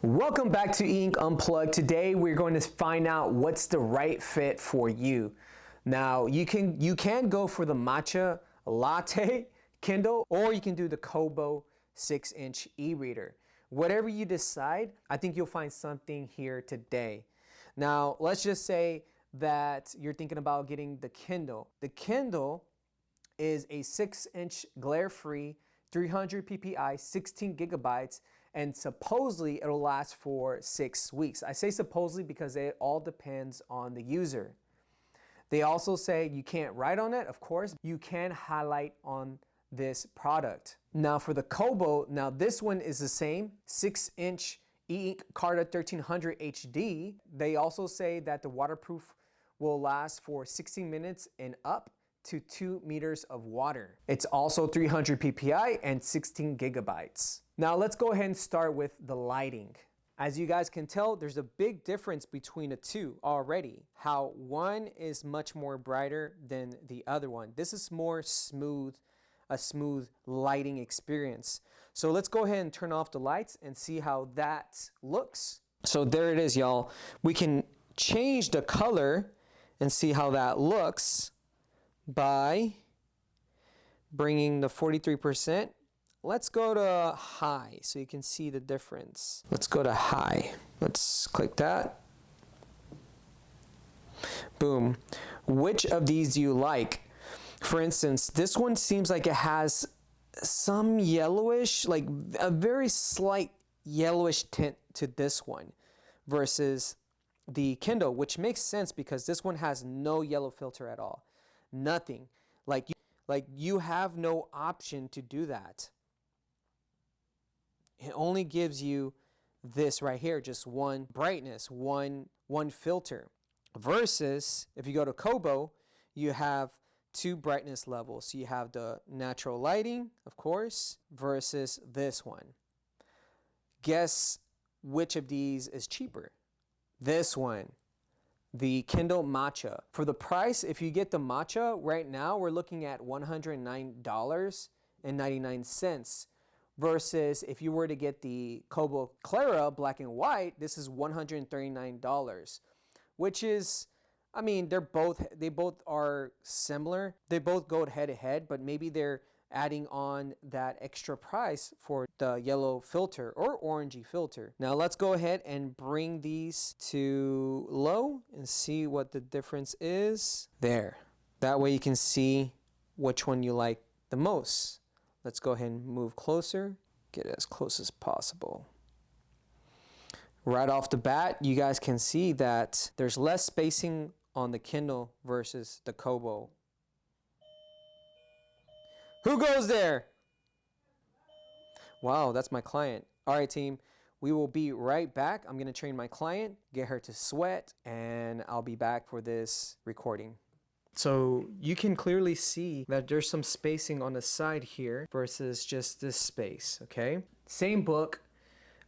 Welcome back to Eink Unplugged. Today we're going to find out what's the right fit for you. Now you can go for the matcha latte Kindle, or you can do the Kobo 6-inch e-reader. Whatever you decide, I think you'll find something here today. Now let's just say that you're thinking about getting the Kindle. The Kindle is a 6-inch glare-free, 300 ppi, 16 gigabytes, and supposedly it'll last for 6 weeks. I say supposedly because it all depends on the user. They also say you can't write on it, of course. You can highlight on this product. Now for the Kobo, now this one is the same, 6-inch Eink Clara 1300 HD. They also say that the waterproof will last for 16 minutes and up to 2 meters of water. It's also 300 ppi and 16 gigabytes. Now let's go ahead and start with the lighting. As you guys can tell, there's a big difference between the two already. How one is much more brighter than the other one. This is more smooth, a smooth lighting experience. So let's go ahead and turn off the lights and see how that looks. So there it is, y'all. We can change the color and see how that looks by bringing the 43%. Let's go to high so you can see the difference. Let's go to high. Let's click that. Boom. Which of these do you like? For instance, this one seems like it has some yellowish, like a very slight yellowish tint to this one versus the Kindle, which makes sense because this one has no yellow filter at all. Nothing. Like you have no option to do that. It only gives you this right here, just one brightness, one filter. Versus if you go to Kobo, you have two brightness levels. So you have the natural lighting, of course, versus this one. Guess which of these is cheaper? This one, the Kindle Matcha. For the price, if you get the Matcha right now, we're looking at $109.99. Versus if you were to get the Kobo Clara black and white, this is $139, which is, I mean, they both are similar. They both go head to head, but maybe they're adding on that extra price for the yellow filter or orangey filter. Now let's go ahead and bring these to low and see what the difference is there. That way you can see which one you like the most. Let's go ahead and move closer, get as close as possible. Right off the bat, you guys can see that there's less spacing on the Kindle versus the Kobo. Who goes there? Wow, that's my client. All right, team, we will be right back. I'm gonna train my client, get her to sweat, and I'll be back for this recording. So you can clearly see that there's some spacing on the side here versus just this space, okay? Same book,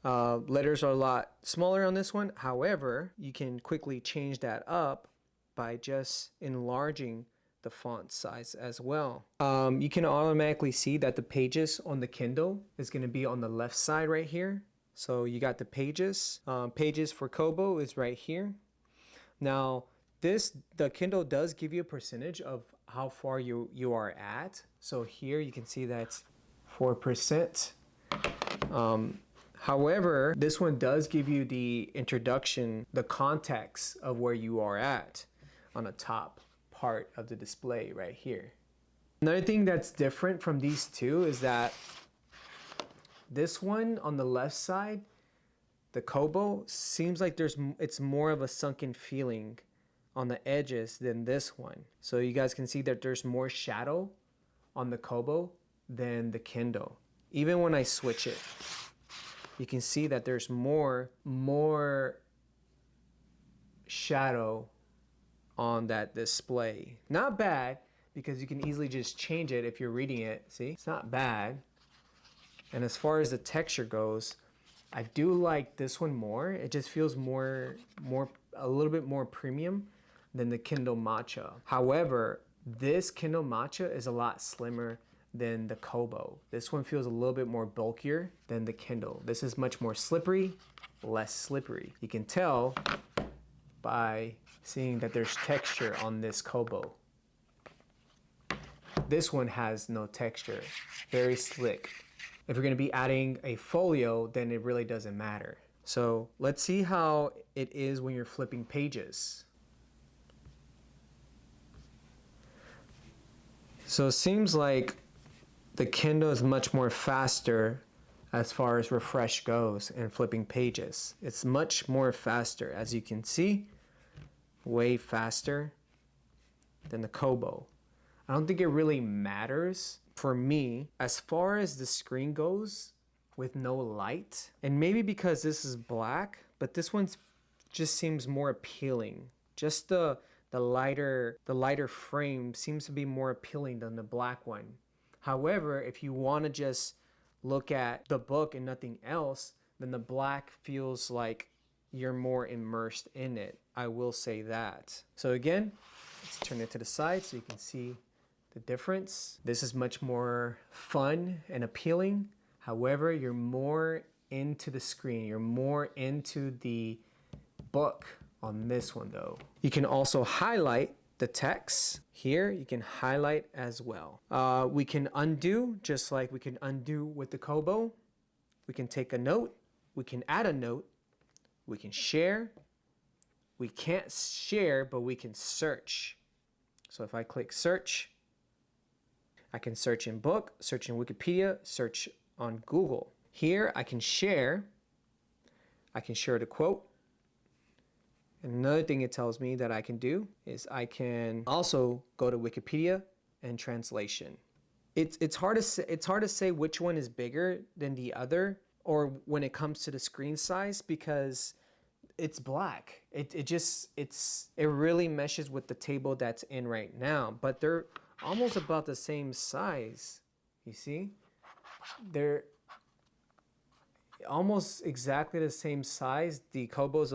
letters are a lot smaller on this one. However, you can quickly change that up by just enlarging the font size as well. You can automatically see that the pages on the Kindle is gonna be on the left side right here. So you got the pages. Pages for Kobo is right here. Now, the Kindle does give you a percentage of how far you are at. So here you can see that's 4%. However, this one does give you the introduction, the context of where you are at on the top part of the display right here. Another thing that's different from these two is that this one on the left side, the Kobo, seems like it's more of a sunken feeling on the edges than this one. So you guys can see that there's more shadow on the Kobo than the Kindle. Even when I switch it, you can see that there's more shadow on that display. Not bad, because you can easily just change it if you're reading it. See, it's not bad. And as far as the texture goes, I do like this one more. It just feels a little bit more premium than the Kindle Matcha. However, this Kindle Matcha is a lot slimmer than the Kobo. This one feels a little bit more bulkier than the Kindle. This is much more slippery. less slippery. You can tell by seeing that there's texture on this Kobo. This one has no texture, very slick. If you're gonna be adding a folio, then it really doesn't matter. So let's see how it is when you're flipping pages. So it seems like the Kindle is much more faster as far as refresh goes and flipping pages. It's much more faster, as you can see, way faster than the Kobo. I don't think it really matters for me as far as the screen goes with no light. And maybe because this is black, but this one just seems more appealing. Just the lighter frame seems to be more appealing than the black one. However, if you want to just look at the book and nothing else, then the black feels like you're more immersed in it. I will say that. So again, let's turn it to the side so you can see the difference. This is much more fun and appealing. However, you're more into the screen. You're more into the book on this one though. You can also highlight the text. Here, you can highlight as well. We can undo, just like we can undo with the Kobo. We can take a note. We can add a note. We can share. We can't share, but we can search. So if I click search, I can search in book, search in Wikipedia, search on Google. Here I can share. I can share the quote. Another thing it tells me that I can do is I can also go to Wikipedia and translation. It's hard to say which one is bigger than the other, or when it comes to the screen size, because it's black. It really meshes with the table that's in right now, but they're almost about the same size. You see? They're almost exactly the same size. The Kobo's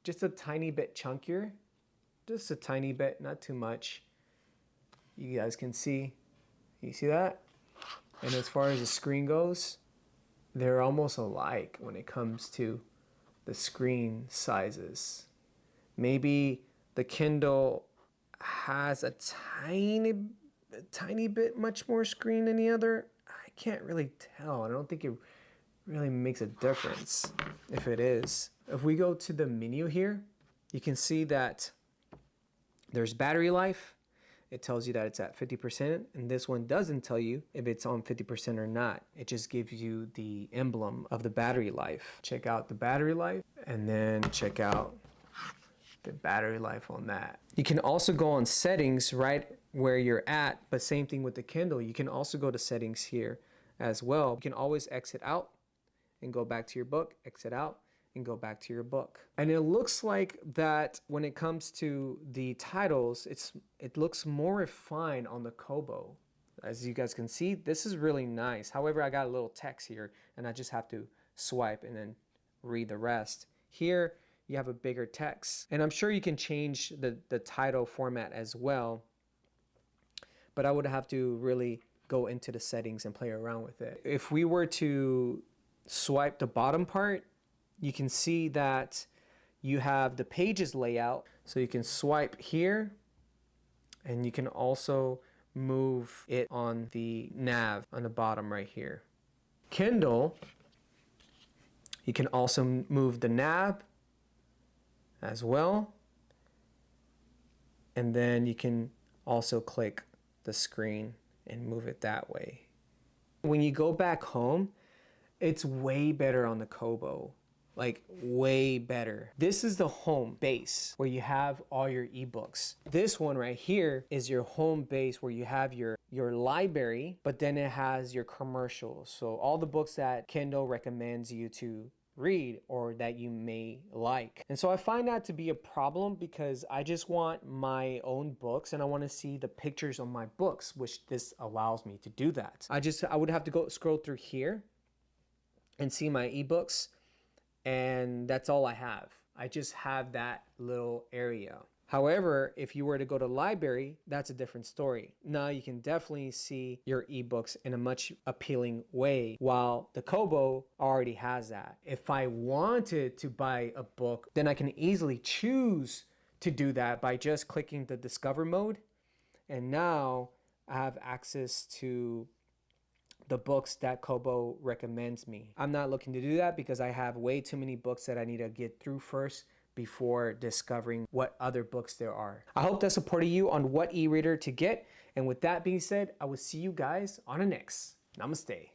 just a tiny bit chunkier. Just a tiny bit, not too much. You guys can see. You see that? And as far as the screen goes, they're almost alike when it comes to the screen sizes. Maybe the Kindle has a tiny bit much more screen than the other. I can't really tell. I don't think it really makes a difference if it is. If we go to the menu here, you can see that there's battery life. It tells you that it's at 50%, and this one doesn't tell you if it's on 50% or not. It just gives you the emblem of the battery life. Check out the battery life, and then check out the battery life on that. You can also go on settings right where you're at, but same thing with the Kindle. You can also go to settings here as well. You can always exit out and go back to your book, exit out and go back to your book. And it looks like that when it comes to the titles, it looks more refined on the Kobo. As you guys can see, this is really nice. However, I got a little text here and I just have to swipe and then read the rest. Here, you have a bigger text. And I'm sure you can change the title format as well, but I would have to really go into the settings and play around with it. If we were to swipe the bottom part, you can see that you have the pages layout. So you can swipe here, and you can also move it on the nav on the bottom right here. Kindle, you can also move the nav as well. And then you can also click the screen and move it that way. When you go back home, it's way better on the Kobo. Like way better. This is the home base where you have all your ebooks. This one right here is your home base where you have your library, but then it has your commercials. So all the books that Kindle recommends you to read or that you may like. And so I find that to be a problem because I just want my own books and I want to see the pictures on my books, which this allows me to do that. I would have to go scroll through here and see my ebooks, and that's all I have. I just have that little area. However, if you were to go to library, that's a different story. Now you can definitely see your ebooks in a much appealing way, while the Kobo already has that. If I wanted to buy a book, then I can easily choose to do that by just clicking the discover mode. And now I have access to the books that Kobo recommends me. I'm not looking to do that because I have way too many books that I need to get through first before discovering what other books there are. I hope that supported you on what e-reader to get. And with that being said, I will see you guys on the next. Namaste.